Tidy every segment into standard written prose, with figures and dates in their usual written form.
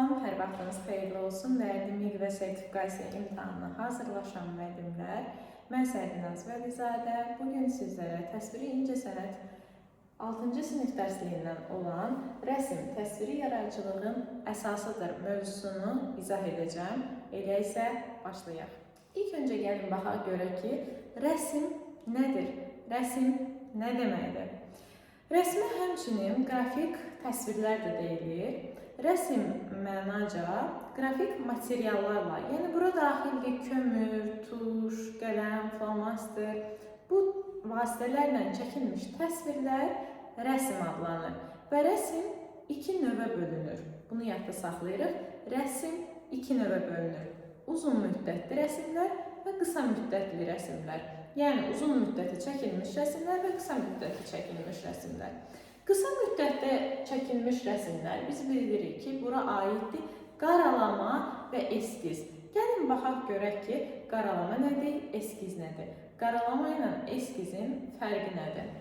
Salam, hər vaxtınız xeyirli olsun. Dəyərli MİQ və sertifikasiya imtahanına hazırlaşan müəllimlər, mən Sərdinaz Vəlizadə. Bugün sizlərə təsviri incəsənət 6-cı sinif dərsliyindən olan rəsm təsviri yaradıcılığın əsasıdır mövzusunu izah edəcəm. Elə isə başlayaq. İlk öncə gəlin baxaq görək ki, rəsm nədir? Rəsm nə deməkdir? Rəsmə həmçinin qrafik təsvirlər də deyilir. Rəsm mənaca qrafik materiallarla, yəni bura daxildir kömür, tuş, qələm, flomaster, bu vasitələrlə çəkilmiş təsvirlər rəsm adlanır. Və rəsm iki növə bölünür. Bunu yadda saxlayırıq. Rəsm iki növə bölünür. Uzun müddətli rəsmlər və qısa müddətli rəsmlər. Yəni uzun müddəti çəkilmiş rəsmlər və qısa müddəti çəkilmiş rəsmlər. Qısa müddətdə çəkilmiş rəsmlər biz bilirik ki, bura aiddir qaralama və eskiz. Gəlin baxaq görək ki, qaralama nədir, eskiz nədir? Qaralama ilə eskizin fərqi nədir?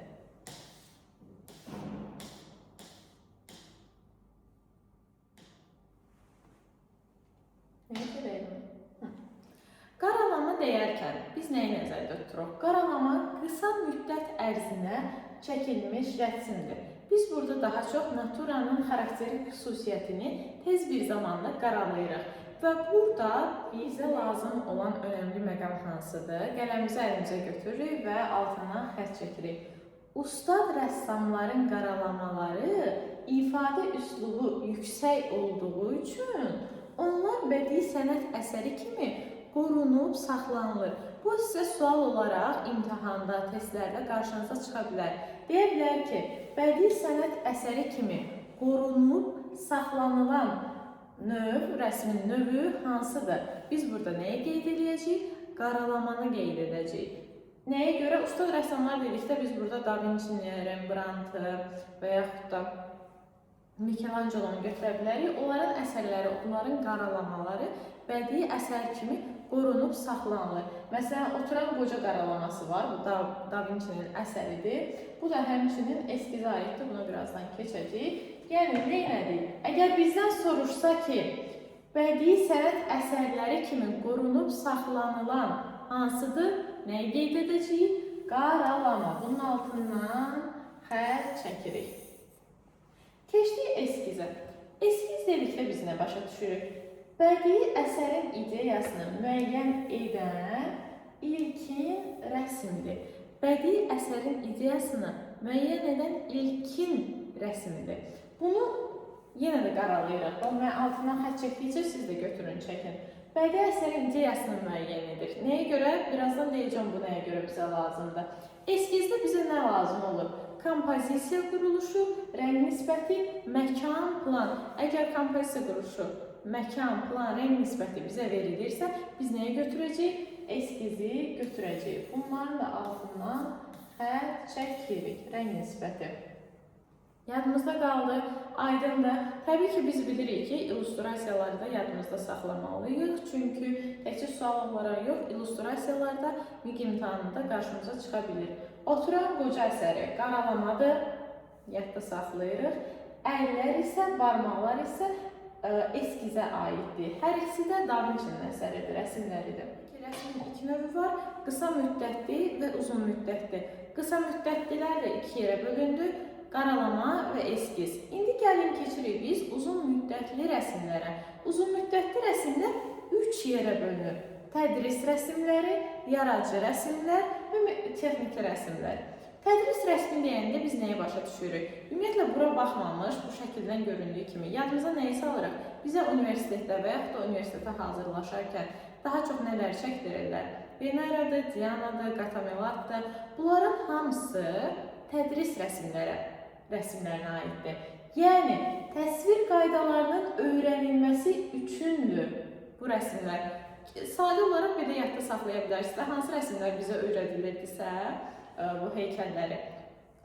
Qaralama deyərkən biz nəyi nəzərdə tuturuq? Qaralama qısa müddət ərzinə çəkilmiş rəsmdir. Biz burada daha çox naturanın xarakterik xüsusiyyətini tez bir zamanda qaralayırıq. Və burada bizə lazım olan önəmli məqam hansıdır? Qələmimizi əlimizə götürürük və altından xətt çəkirik. Ustad rəssamların qaralamaları ifadə üslubu yüksək olduğu üçün onlar bədii sənət əsəri kimi qorunub saxlanılır. Bu sizə sual olaraq imtahanda, testlərdə qarşınıza çıxa bilər. Deyə bilər ki, bədii sənət əsəri kimi qorunub saxlanılan növ, rəsmin növü hansıdır? Biz burada nəyi qeyd edəcəyik? Qaralamanı qeyd edəcəyik. Nəyə görə? Ustad rəssamlar dedikdə biz burada Da Vinci-ni, Rembrandtı və yaxud da Michelangelo-nu götürə bilərik. Onların əsərləri, onların qaralamaları bədii əsər kimi qorunub saxlanılır. Məsələn, Oturan Qoca qaralaması var. Bu Da Vinci-nin əsəridir. Bu da həmçinin eskizə aiddir. Buna birazdan keçəcəyik. Yəni, nədir? Əgər bizdən soruşsa ki, bədii sənət əsərləri kimi qorunub saxlanılan hansıdır? Nəyi qeyd edəcəyik? Qaralama. Bunun altından xətt çəkirik. Keçdik eskizə. Eskiz dedikdə biz nə başa düşürük? Bədii əsərin ideyasını müəyyən edən ilkin rəsmdir. Bədii əsərin ideyasını müəyyən edən ilkin rəsmdir. Bunu yenə də qaralayırıq. Mən altından xətt çəkdikcə siz də götürün, çəkin. Bədii əsərin ideyasını müəyyən edir. Nəyə görə? Birazdan deyəcəm bu nəyə görə bizə lazımdır. Eskizdə bizə nə lazım olur? Kompozisiya quruluşu, rəng nisbəti, məkan, plan. Əgər kompozisiya quruluşu, məkan, plan, rəng nisbəti bizə verilirsə, biz nəyə götürəcəyik? Eskizi götürəcəyik. Bunların da altından xətt çəkirik, rəng nisbəti. Yadımızda qaldı, aydındır. Təbii ki, biz bilirik ki, illüstrasiyaları da yadımızda saxlamalıyıq. Çünki təkcə sual olaraq yox, illüstrasiyalarda MİQ imtahanında qarşımıza çıxa bilir. Oturan Qoca əsəri qaralamadır, yadda saxlayırıq. Əllər isə, barmaqlar isə eskizə aiddir. Hər ikisi də Da Vinci-nin əsəridir, rəsmləridir. Rəsmin iki növü var, qısa müddətli və uzun müddətli. Qısa müddətlilər də iki yerə bölündü. Qaralama və eskiz. İndi gəlin keçirik biz uzun müddətli rəsmlərə. Uzun müddətli rəsmlər üç yerə bölünür. Tədris rəsmləri, yaradıcı rəsmlər və texniki rəsmlər. Tədris rəsmi deyəndə biz nəyə başa düşürük? Ümumiyyətlə, bura baxmamış, bu şəkildən göründüyü kimi yadımıza nəyi salırıq? Bizə universitetdə və yaxud da universitetə hazırlaşarkən daha çox nələr çəkdirirlər? Veneradır, Dianadır, Qatamelatdır. Bunların hamısı tədris rəsmlərinə aiddir. Yəni, təsvir qaydalarının öyrənilməsi üçündür bu rəsmlər. Sadə olaraq bir də yadda saxlaya bilərsiniz. Hansı rəsmlər bizə öyrədilirdisə, bu heykəlləri.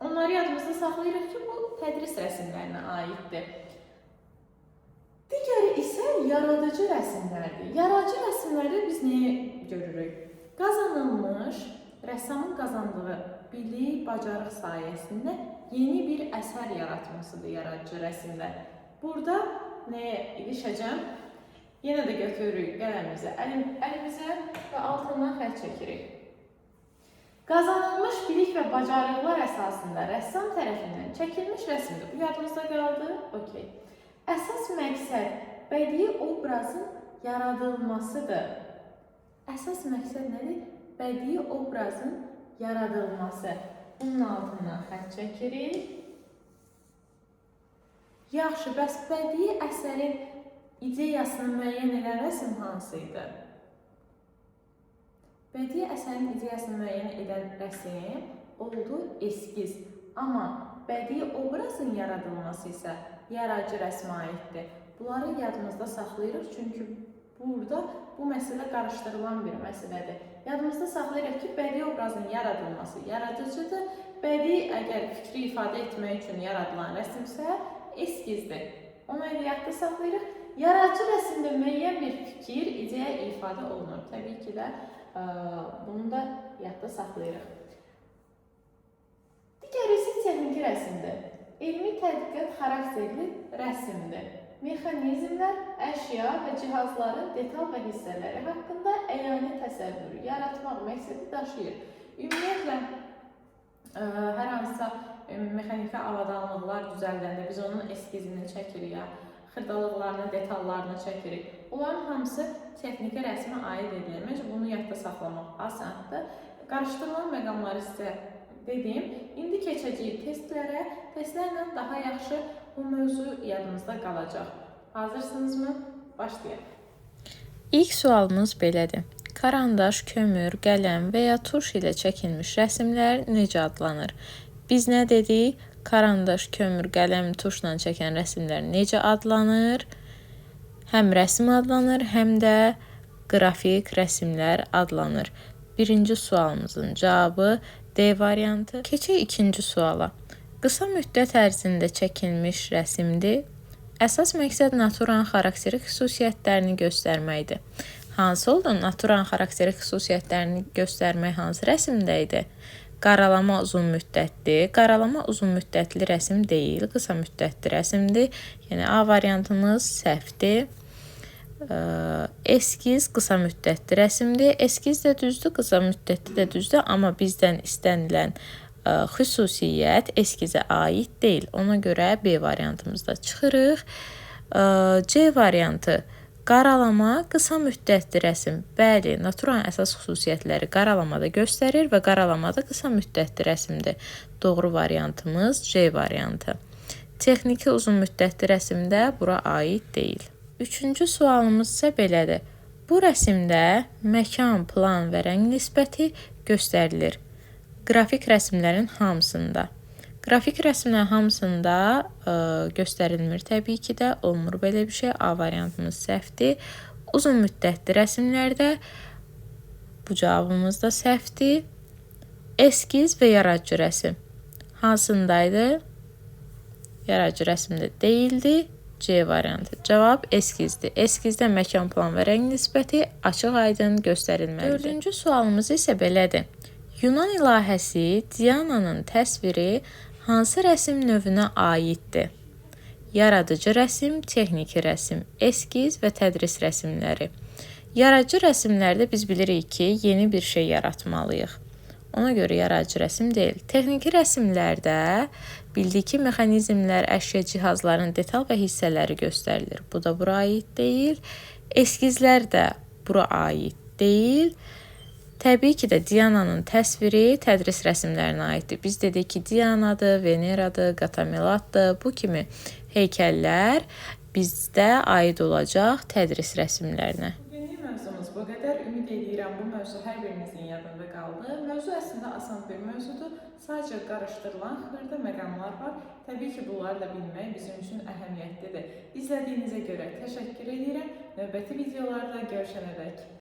Onları yadımızda saxlayırıq ki, bu tədris rəsmlərinə aiddir. Digəri isə yaradıcı rəsmlərdir. Yaradıcı rəsmlərdə biz nəyə görürük? Qazanılmış, rəssamın qazandığı bilik, bacarıq sayəsində yeni bir əsər yaratmasıdır yaradıcı rəsmlər. Burada nəyə ilişəcəm? Yenə də götürürük qələmimizi əlimizə və altından xətt çəkirik. Qazanılmış bilik və bacarıqlar əsasında rəssam tərəfindən çəkilmiş rəsmdir. Bu yadımızda qaldı? Okey. Əsas məqsəd bədii obrazın yaradılmasıdır. Əsas məqsəd nədir? Bədii obrazın yaradılması. Bunun altından xətt çəkirik. Yaxşı, bəs bədii əsərin ideyasını müəyyən edən rəsm hansı idi? Bədii əsərin ideyasını müəyyən edən rəsm oldu eskiz. Amma bədii obrazın yaradılması isə yaradıcı rəsmə aiddir. Bunları yadımızda saxlayırıq, çünki burada bu məsələ qarışdırılan bir məsələdir. Yadımızda saxlayırıq ki, bədii obrazın yaradılması yaradıcıdır. Bədii əgər fikri ifadə etmək üçün yaradılan rəsmsə eskizdir. Onu yadda saxlayırıq. Yaradıcı rəsmdə müəyyən bir fikir, ideya ifadə olunur. Təbii ki də bunu da yadda saxlayırıq. Digərisi texniki rəsmdir. Elmi tədqiqat xarakterli rəsmdir. Mexanizmlər, əşya və cihazların detal və hissələri haqqında əyani təsəvvürü yaratmaq məqsədi daşıyır. Ümumiyyətlə, hər hansısa mexaniki avadanlıqlar düzəldəndə biz onun eskizini çəkirik, xırdalıqlarını, detallarını çəkirik. Onların hamısı texniki rəsmə aid edilir. Məncə bunu yadda saxlamaq asandır. Qarışdırılan məqamları sizə dedim. İndi keçəcəyik testlərə. Testlərlə daha yaxşı bu mövzu yadımızda qalacaq. Hazırsınızmı? Başlayaq. İlk sualımız belədir. Karandaş, kömür, qələm və ya tuş ilə çəkilmiş rəsmlər necə adlanır? Biz nə dedik? Karandaş, kömür, qələm, tuşla çəkən rəsmlər necə adlanır? Həm rəsm adlanır, həm də qrafik rəsmlər adlanır. Birinci sualımızın cavabı D variantı. Keçək ikinci suala. Qısa müddət ərzində çəkilmiş rəsmdir. Əsas məqsəd naturanın xarakterik xüsusiyyətlərini göstərməkdir. Hansı oldu? Naturanın xarakterik xüsusiyyətlərini göstərmək hansı rəsmdə idi? Qaralama uzun müddətli. Qaralama uzun müddətli rəsm deyil, qısa müddətli rəsmdir. Yəni A variantımız səhvdir. Eskiz qısa müddətli rəsmdir. Eskiz də düzdür, qısa müddətli də düzdür. Amma bizdən istənilən xüsusiyyət eskizə aid deyil. Ona görə B variantımızda çıxırıq. C variantı. Qaralama qısa müddətli rəsm. Bəli, naturanın əsas xüsusiyyətləri qaralamada göstərir və qaраlamada qısa müddətli rəsmdir. Doğru variantımız C variantı. Texniki uzun müddətli rəsmdə bura aid deyil. Üçüncü sualımız isə belədir. Bu rəsmdə məkan, plan və rəng nisbəti göstərilir. Qrafik rəsmlərin hamısında. Qrafik rəsmlərin hamısında göstərilmir təbii ki də, olmur belə bir şey. A variantımız səhvdir. Uzun müddətli rəsmlərdə bu cavabımız da səhvdir. Eskiz və yaradıcı rəsm hansındaydı? Yaradıcı rəsmdə deyildi. C variantı. Cavab eskizdir. Eskizdə məkan, plan və rəng nisbəti açıq-aydın göstərilməlidir. Dördüncü sualımız isə belədir. Yunan ilahəsi Diananın təsviri hansı rəsm növünə aiddir? Yaradıcı rəsm, texniki rəsm, eskiz və tədris rəsmləri. Yaradıcı rəsmlərdə biz bilirik ki, yeni bir şey yaratmalıyıq. Ona görə yaradıcı rəsm deyil. Texniki rəsmlərdə bildik ki, mexanizmlər, əşya, cihazların detal və hissələri göstərilir. Bu da bura aid deyil. Eskizlər də bura aid deyil. Təbii ki də Diananın təsviri tədris rəsmlərinə aiddir. Biz dedik ki, Dianadır, Veneradır, Qatamelatdır. Bu kimi heykəllər bizdə aid olacaq tədris rəsmlərinə. Bugünlük mövzumuz bu qədər. Ümid edirəm bu mövzu hər birimizin yadında qaldı. Mövzu əslində asan bir mövzudur. Sadəcə qarışdırılan xırda məqamlar var. Təbii ki, bunları da bilmək bizim üçün əhəmiyyətlidir. İzlədiyinizə görə təşəkkür edirəm. Növbəti videolarda görüşənədək.